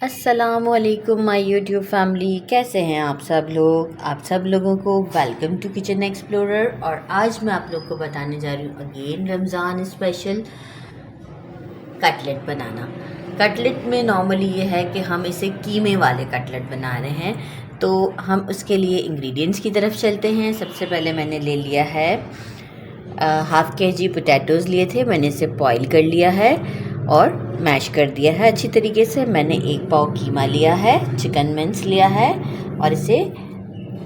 अस्सलामुअलैकुम my YouTube family, कैसे हैं आप सब लोग। आप सब लोगों को वेलकम टू किचन एक्सप्लोरर। और आज मैं आप लोग को बताने जा रही हूँ अगेन रमज़ान स्पेशल कटलेट बनाना। कटलेट में नॉर्मली ये है कि हम इसे कीमे वाले कटलेट बना रहे हैं, तो हम उसके लिए इंग्रेडिएंट्स की तरफ चलते हैं। सबसे पहले मैंने ले लिया है हाफ़ केजी पोटैटोज़ लिए थे, मैंने इसे बॉईल कर लिया है और मैश कर दिया है अच्छी तरीके से। मैंने 1 पाव कीमा लिया है, चिकन मिंस लिया है और इसे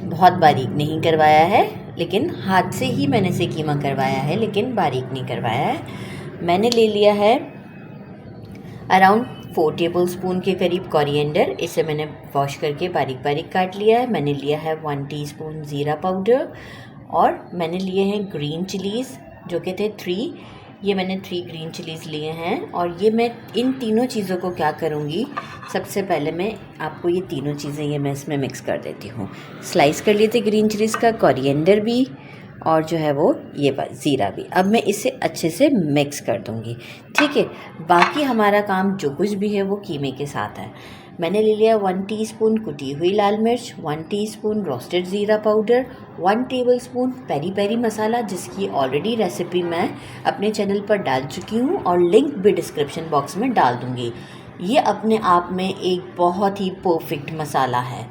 बहुत बारीक नहीं करवाया है, लेकिन हाथ से ही मैंने इसे कीमा करवाया है, लेकिन बारीक नहीं करवाया है। मैंने ले लिया है अराउंड 4 टेबल स्पून के करीब कोरिएंडर, इसे मैंने वॉश करके बारीक बारीक काट लिया है। मैंने लिया है 1 टीस्पून ज़ीरा पाउडर और मैंने लिए हैं ग्रीन चिलीज़ जो कि थे 3। ये मैंने 3 ग्रीन चिलीज़ लिए हैं। और ये मैं इन तीनों चीज़ों को क्या करूँगी, सबसे पहले मैं आपको ये तीनों चीज़ें ये मैं इसमें मिक्स कर देती हूँ। स्लाइस कर लिए थे ग्रीन चिलीज़ का, कोरिएंडर भी और जो है वो ये ज़ीरा भी। अब मैं इसे अच्छे से मिक्स कर दूँगी, ठीक है। बाकी हमारा काम जो कुछ भी है वो कीमे के साथ है। मैंने ले लिया 1 टीस्पून कुटी हुई लाल मिर्च, 1 टीस्पून रोस्टेड ज़ीरा पाउडर, 1 टेबलस्पून पेरी पेरी मसाला, जिसकी ऑलरेडी रेसिपी मैं अपने चैनल पर डाल चुकी हूँ और लिंक भी डिस्क्रिप्शन बॉक्स में डाल दूँगी। ये अपने आप में एक बहुत ही परफेक्ट मसाला है।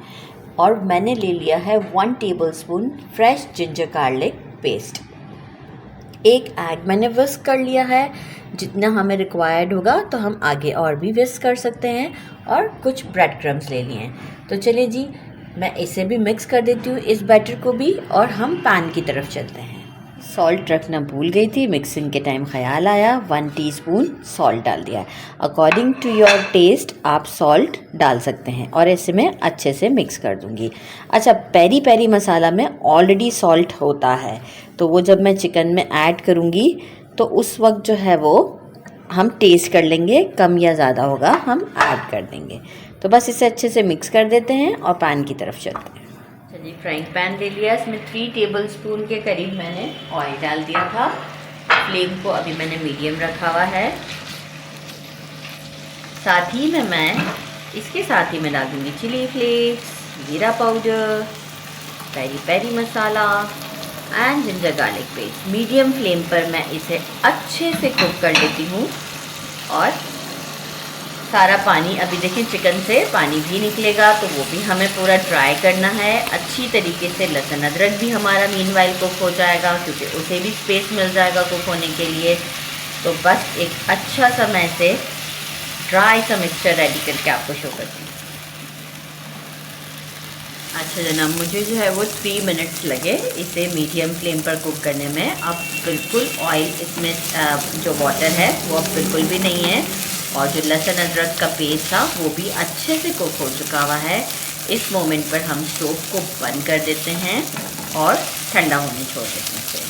और मैंने ले लिया है 1 tablespoon fresh ginger garlic paste. 1 egg मैंने विस्क कर लिया है, जितना हमें रिक्वायर्ड होगा तो हम आगे और भी विस्क कर सकते हैं। और कुछ ब्रेड क्रम्स ले लिए हैं। तो चलिए जी, मैं इसे भी मिक्स कर देती हूँ इस बैटर को भी, और हम पैन की तरफ चलते हैं। सॉल्ट रखना भूल गई थी, मिक्सिंग के टाइम ख्याल आया, 1 टीस्पून सॉल्ट डाल दिया है। अकॉर्डिंग टू योर टेस्ट आप सॉल्ट डाल सकते हैं। और इसे मैं अच्छे से मिक्स कर दूंगी। अच्छा, पेरी पेरी मसाला में ऑलरेडी सॉल्ट होता है, तो वो जब मैं चिकन में ऐड करूंगी तो उस वक्त जो है वो हम टेस्ट कर लेंगे, कम या ज़्यादा होगा हम ऐड कर देंगे। तो बस इसे अच्छे से मिक्स कर देते हैं और पैन की तरफ चलते हैं। चलिए, फ्राइंग पैन ले लिया, इसमें 3 टेबल स्पून के करीब मैंने ऑयल डाल दिया था। फ्लेम को अभी मैंने मीडियम रखा हुआ है। साथ ही में मैं इसके साथ ही मैं डाल दूँगी चिली फ्लेक्स, जीरा powder, peri peri masala and ginger garlic paste. Medium flame पर मैं इसे अच्छे से कुक कर लेती हूँ। और सारा पानी, अभी देखिए चिकन से पानी भी निकलेगा, तो वो भी हमें पूरा ड्राई करना है अच्छी तरीके से। लहसुन अदरक भी हमारा मीनवाइल कुक हो जाएगा, क्योंकि उसे भी स्पेस मिल जाएगा कुक होने के लिए। तो बस एक अच्छा सा मैं इसे ड्राई सा मिक्सचर रेडी करके आपको शो करती हूँ। अच्छा जनाब, मुझे जो है वो 3 मिनट्स लगे इसे मीडियम फ्लेम पर कुक करने में। अब बिल्कुल ऑयल इसमें जो वाटर है वो अब बिल्कुल भी नहीं है, और जो लहसुन अदरक का पेस्ट था वो भी अच्छे से कुक हो चुका हुआ है। इस मोमेंट पर हम स्टोव को बंद कर देते हैं और ठंडा होने छोड़ देते हैं।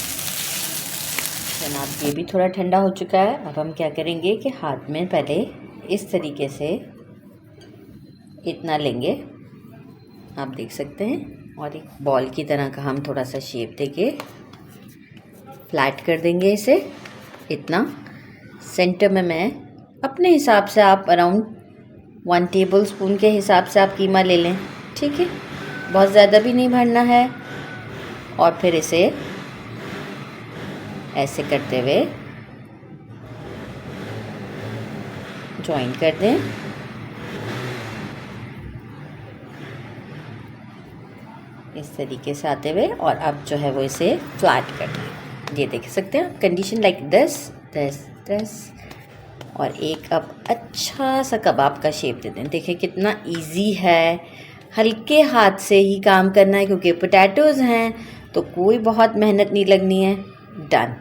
जनाब, ये भी थोड़ा ठंडा हो चुका है। अब हम क्या करेंगे कि हाथ में पहले इस तरीके से इतना लेंगे, आप देख सकते हैं, और एक बॉल की तरह का हम थोड़ा सा शेप देके फ्लैट कर देंगे इसे इतना। सेंटर में मैं अपने हिसाब से, आप अराउंड 1 टेबल स्पून के हिसाब से आप कीमा ले लें, ठीक है। बहुत ज़्यादा भी नहीं भरना है। और फिर इसे ऐसे करते हुए जॉइन कर दें। इस तरीके से आते हुए, और अब जो है वो इसे फ्लैट कर दें। ये देख सकते हैं condition like this this this. और एक अब अच्छा सा कबाब का शेप दे दें। देखिए कितना इजी है, हल्के हाथ से ही काम करना है, क्योंकि पोटैटोज़ हैं तो कोई बहुत मेहनत नहीं लगनी है। डन।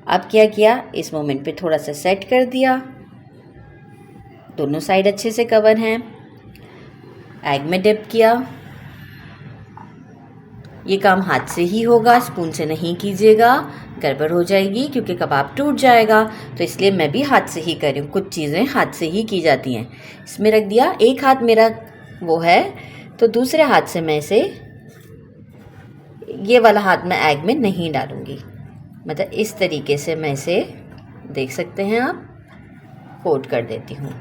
अब क्या किया, इस मोमेंट पे थोड़ा सा सेट कर दिया, दोनों साइड अच्छे से कवर हैं। एग में डिप किया। ये काम हाथ से ही होगा, स्पून से नहीं कीजिएगा, गड़बड़ हो जाएगी क्योंकि कबाब टूट जाएगा। तो इसलिए मैं भी हाथ से ही कर रही हूँ, कुछ चीज़ें हाथ से ही की जाती हैं। इसमें रख दिया, एक हाथ मेरा वो है तो दूसरे हाथ से मैं इसे, ये वाला हाथ मैं एग में नहीं डालूँगी, मतलब इस तरीके से मैं इसे, देख सकते हैं आप, कोट कर देती हूँ।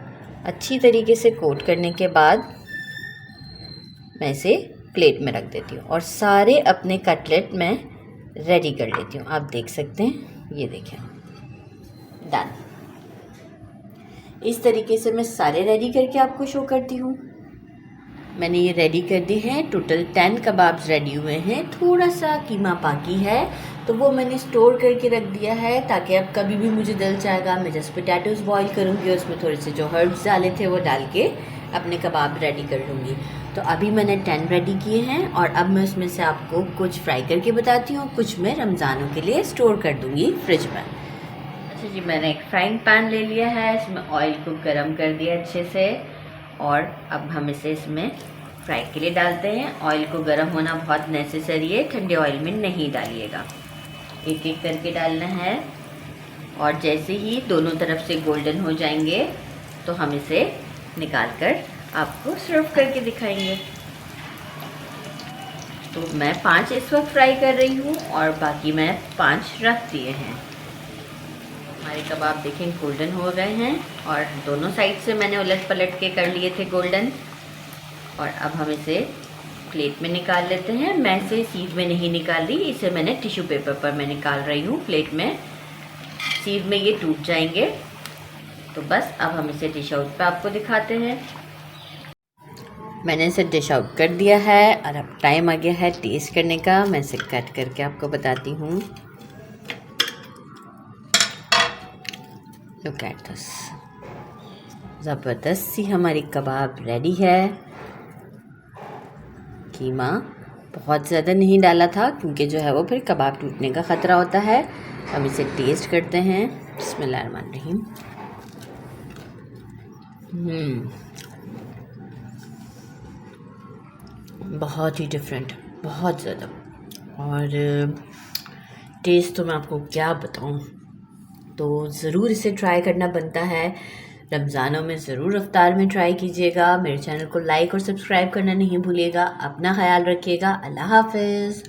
अच्छी तरीके से कोट करने के बाद मैं इसे प्लेट में रख देती हूँ और सारे अपने कटलेट मैं रेडी कर लेती हूँ। आप देख सकते हैं, ये देखें, डन। इस तरीके से मैं सारे रेडी करके आपको शो करती हूँ। मैंने ये रेडी कर दी है। टोटल 10 कबाब्स रेडी हुए हैं। थोड़ा सा कीमा बाकी है तो वो मैंने स्टोर करके रख दिया है ताकि अब कभी भी मुझे दिल चाहेगा मैं जस्ट पोटैटोज़ बॉईल करूँगी, उसमें थोड़े से जो हर्ब्स डाले थे वो डाल के अपने कबाब रेडी कर लूँगी। तो अभी मैंने 10 रेडी किए हैं और अब मैं उसमें से आपको कुछ फ्राई करके बताती हूँ, कुछ मैं रमज़ानों के लिए स्टोर कर दूँगी फ्रिज में। अच्छा जी, मैंने एक फ्राइंग पैन ले लिया है, इसमें ऑयल को गर्म कर दिया अच्छे से और अब हम इसे इसमें फ्राई के लिए डालते हैं। ऑयल को गर्म होना बहुत नेसेसरी है, ठंडे ऑयल में नहीं डालिएगा, एक एक करके डालना है। और जैसे ही दोनों तरफ से गोल्डन हो जाएंगे तो हम इसे निकाल कर आपको सर्व करके दिखाएंगे। तो मैं 5 इस वक्त फ्राई कर रही हूँ और बाकी मैं 5 रख दिए हैं। हमारे कबाब देखें गोल्डन हो गए हैं और दोनों साइड से मैंने उलट पलट के कर लिए थे गोल्डन। और अब हम इसे प्लेट में निकाल लेते हैं। मैं इसे सीध में नहीं निकाल रही, इसे मैंने टिश्यू पेपर पर मैं निकाल रही हूँ प्लेट में। सीध में ये टूट जाएंगे। तो बस अब हम इसे डिश आउट पे आपको दिखाते हैं। मैंने इसे डिश आउट कर दिया है और अब टाइम आ गया है टेस्ट करने का। मैं इसे कट करके आपको बताती हूँ। लुक एट दिस, ज़बरदस्त सी हमारी कबाब रेडी है। कीमा बहुत ज़्यादा नहीं डाला था क्योंकि जो है वो फिर कबाब टूटने का ख़तरा होता है। हम इसे टेस्ट करते हैं। बिस्मिल्लाहिर्रहमानिर्रहीम। बहुत ही डिफरेंट, बहुत ज़्यादा। और टेस्ट तो मैं आपको क्या बताऊं, तो ज़रूर इसे ट्राई करना बनता है। रमज़ानों में ज़रूर इफ्तार में ट्राई कीजिएगा। मेरे चैनल को लाइक और सब्सक्राइब करना नहीं भूलिएगा। अपना ख्याल रखिएगा। अल्लाह हाफ़िज़।